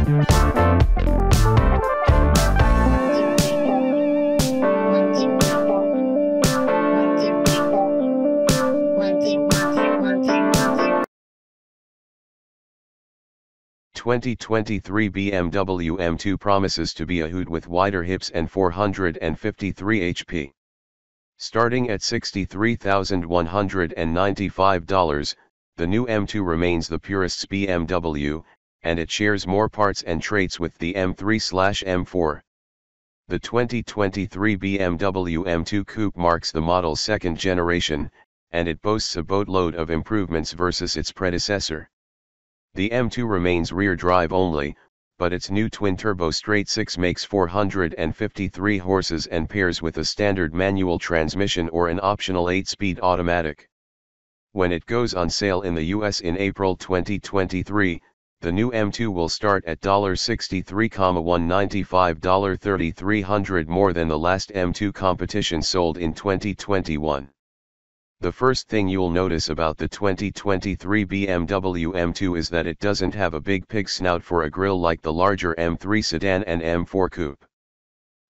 2023 BMW M2 promises to be a hoot with wider hips and 453 HP. Starting at $63,195, the new M2 remains the purist's BMW, and it shares more parts and traits with the M3/M4. The 2023 BMW M2 Coupe marks the model's second generation, and it boasts a boatload of improvements versus its predecessor. The M2 remains rear drive only, but its new twin-turbo straight-six makes 453 horses and pairs with a standard manual transmission or an optional 8-speed automatic. When it goes on sale in the US in April 2023, the new M2 will start at $63,195, $3,300 more than the last M2 competition sold in 2021. The first thing you'll notice about the 2023 BMW M2 is that it doesn't have a big pig snout for a grille like the larger M3 sedan and M4 coupe.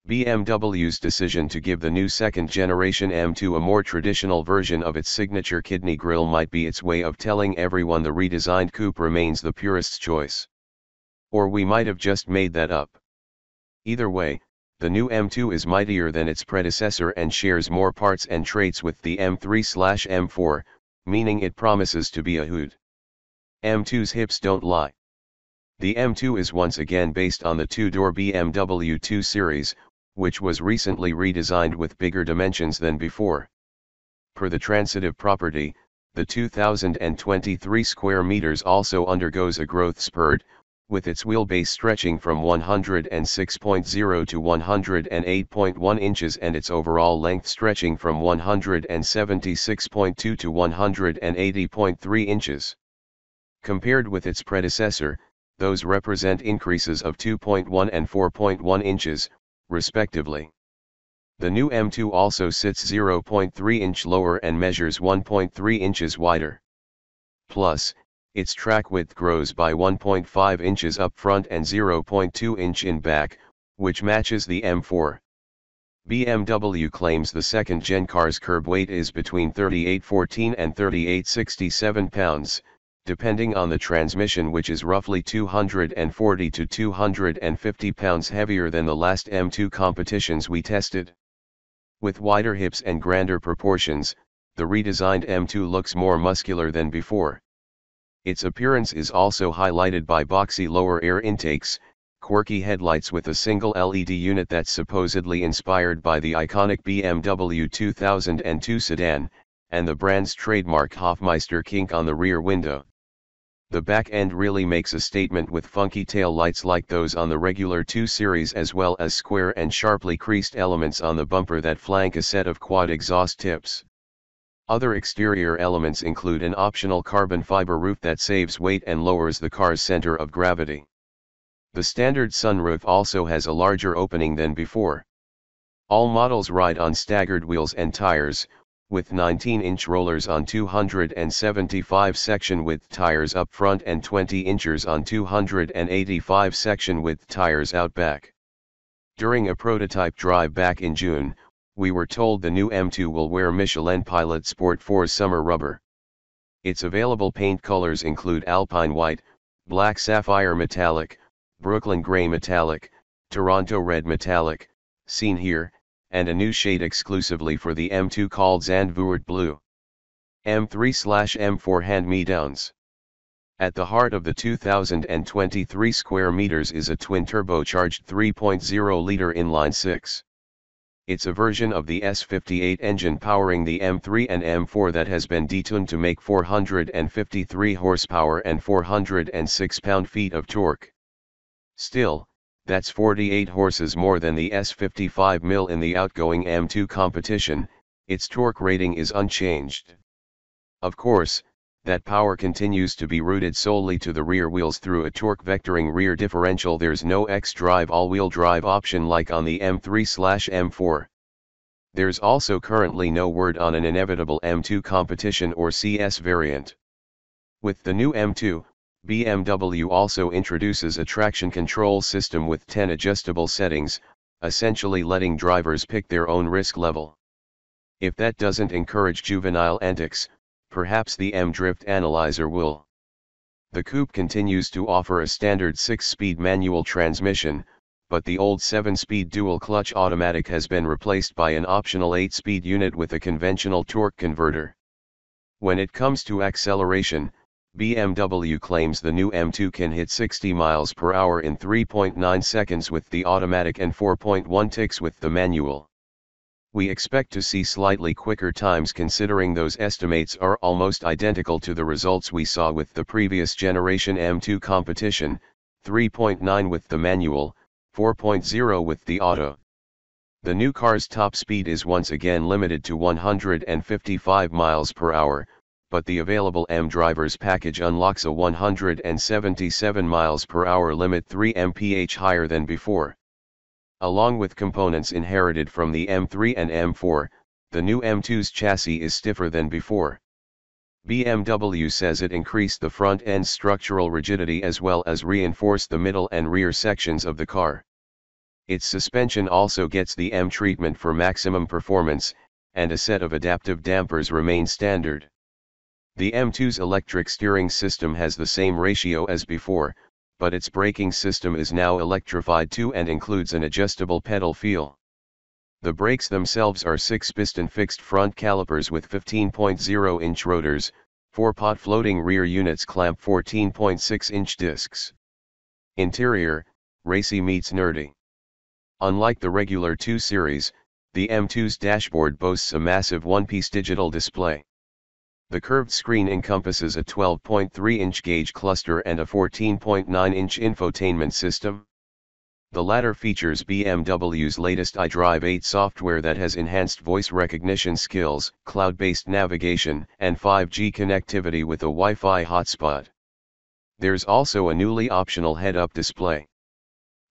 BMW's decision to give the new second-generation M2 a more traditional version of its signature kidney grille might be its way of telling everyone the redesigned coupe remains the purist's choice. Or we might have just made that up. Either way, the new M2 is mightier than its predecessor and shares more parts and traits with the M3/M4, meaning it promises to be a hoot. M2's hips don't lie. The M2 is once again based on the two-door BMW 2 Series, which was recently redesigned with bigger dimensions than before. Per the transitive property, the 2023 square meters also undergoes a growth spurt, with its wheelbase stretching from 106.0 to 108.1 inches and its overall length stretching from 176.2 to 180.3 inches. Compared with its predecessor, those represent increases of 2.1 and 4.1 inches, respectively. The new M2 also sits 0.3 inch lower and measures 1.3 inches wider. Plus, its track width grows by 1.5 inches up front and 0.2 inch in back, which matches the M4. BMW claims the second-gen car's curb weight is between 3814 and 3867 pounds, depending on the transmission, which is roughly 240 to 250 pounds heavier than the last M2 competitions we tested. With wider hips and grander proportions, the redesigned M2 looks more muscular than before. Its appearance is also highlighted by boxy lower air intakes, quirky headlights with a single LED unit that's supposedly inspired by the iconic BMW 2002 sedan, and the brand's trademark Hofmeister kink on the rear window. The back end really makes a statement with funky tail lights like those on the regular 2 Series, as well as square and sharply creased elements on the bumper that flank a set of quad exhaust tips. Other exterior elements include an optional carbon fiber roof that saves weight and lowers the car's center of gravity. The standard sunroof also has a larger opening than before. All models ride on staggered wheels and tires, with 19-inch rollers on 275 section-width tires up front and 20 inches on 285 section-width tires out back. During a prototype drive back in June, we were told the new M2 will wear Michelin Pilot Sport 4's summer rubber. Its available paint colors include Alpine White, Black Sapphire Metallic, Brooklyn Gray Metallic, Toronto Red Metallic, seen here, and a new shade exclusively for the M2 called Zandvoort Blue. M3/M4 hand-me-downs. At the heart of the 2023 square meters is a twin-turbocharged 3.0-liter inline-six. It's a version of the S58 engine powering the M3 and M4 that has been detuned to make 453 horsepower and 406 pound-feet of torque. Still, that's 48 horses more than the S55 mil in the outgoing M2 competition. Its torque rating is unchanged. Of course, that power continues to be routed solely to the rear wheels through a torque vectoring rear differential. There's no xDrive all-wheel drive option like on the M3/M4. There's also currently no word on an inevitable M2 competition or CS variant. With the new M2, BMW also introduces a traction control system with 10 adjustable settings, essentially letting drivers pick their own risk level. If that doesn't encourage juvenile antics, perhaps the M Drift Analyzer will. The coupe continues to offer a standard 6-speed manual transmission, but the old 7-speed dual-clutch automatic has been replaced by an optional 8-speed unit with a conventional torque converter. When it comes to acceleration, BMW claims the new M2 can hit 60 miles per hour in 3.9 seconds with the automatic and 4.1 ticks with the manual. We expect to see slightly quicker times considering those estimates are almost identical to the results we saw with the previous generation M2 competition, 3.9 with the manual, 4.0 with the auto. The new car's top speed is once again limited to 155 miles per hour, but the available M drivers package unlocks a 177 miles per hour limit 3 mph higher than before. Along with components inherited from the M3 and M4, the new M2's chassis is stiffer than before. BMW says it increased the front end's structural rigidity as well as reinforced the middle and rear sections of the car. Its suspension also gets the M treatment for maximum performance, and a set of adaptive dampers remain standard. The M2's electric steering system has the same ratio as before, but its braking system is now electrified too and includes an adjustable pedal feel. The brakes themselves are 6-piston fixed front calipers with 15.0-inch rotors, 4-pot floating rear units clamp 14.6-inch discs. Interior, racy meets nerdy. Unlike the regular 2 Series, the M2's dashboard boasts a massive one-piece digital display. The curved screen encompasses a 12.3-inch gauge cluster and a 14.9-inch infotainment system. The latter features BMW's latest iDrive 8 software that has enhanced voice recognition skills, cloud-based navigation, and 5G connectivity with a Wi-Fi hotspot. There's also a newly optional head-up display.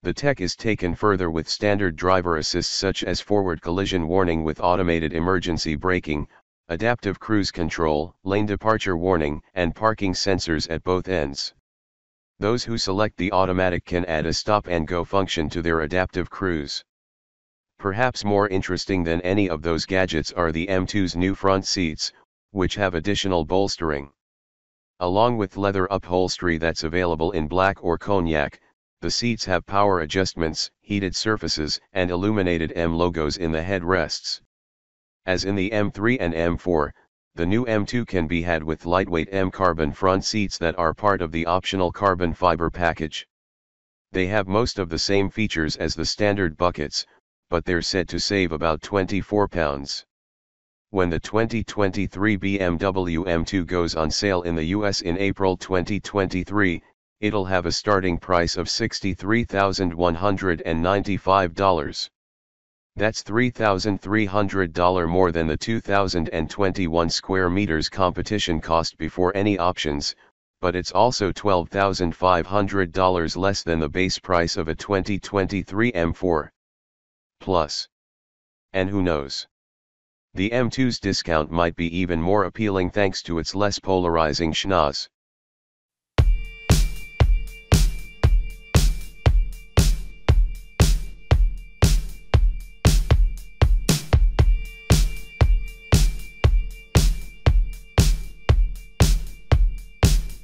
The tech is taken further with standard driver assists such as forward collision warning with automated emergency braking, adaptive cruise control, lane departure warning, and parking sensors at both ends. Those who select the automatic can add a stop-and-go function to their adaptive cruise. Perhaps more interesting than any of those gadgets are the M2's new front seats, which have additional bolstering. Along with leather upholstery that's available in black or cognac, the seats have power adjustments, heated surfaces, and illuminated M logos in the headrests. As in the M3 and M4, the new M2 can be had with lightweight M carbon front seats that are part of the optional carbon fiber package. They have most of the same features as the standard buckets, but they're said to save about 24 pounds. When the 2023 BMW M2 goes on sale in the US in April 2023, it'll have a starting price of $63,195. That's $3,300 more than the 2021 square meters competition cost before any options, but it's also $12,500 less than the base price of a 2023 M4 Plus. And who knows? The M2's discount might be even more appealing thanks to its less polarizing schnoz.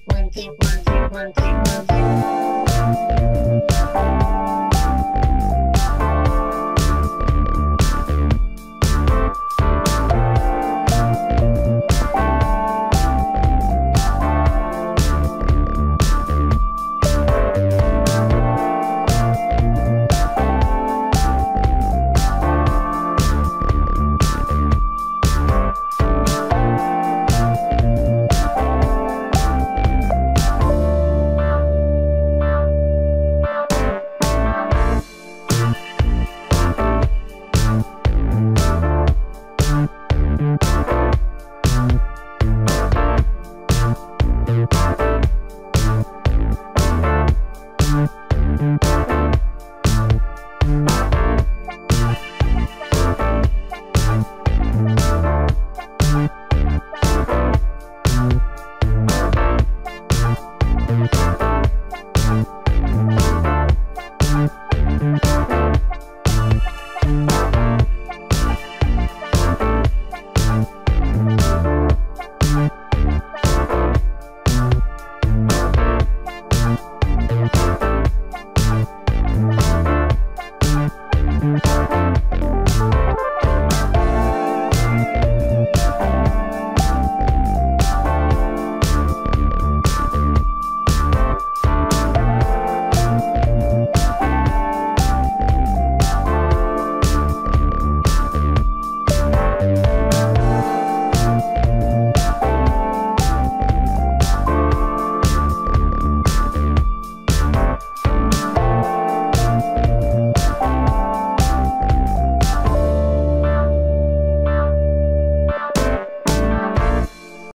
One, two, one, two, one, two.